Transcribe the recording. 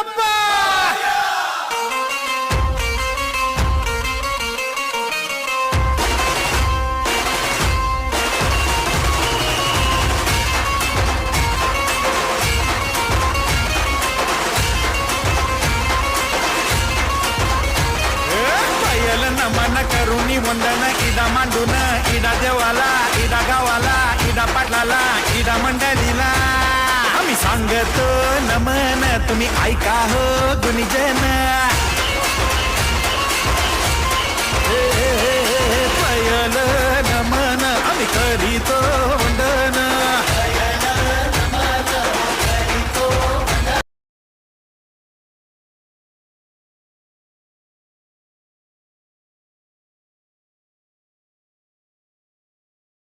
बाप्पा. पायल नमन करुणी वंदन इडा मांडून इडा देवाला इडा गावाला इडा पाटलाला इडा मंडळीला आम्ही सांगतो नमन तुम्ही ऐका हो गुणीजन. पायल नमन आम्ही करीतो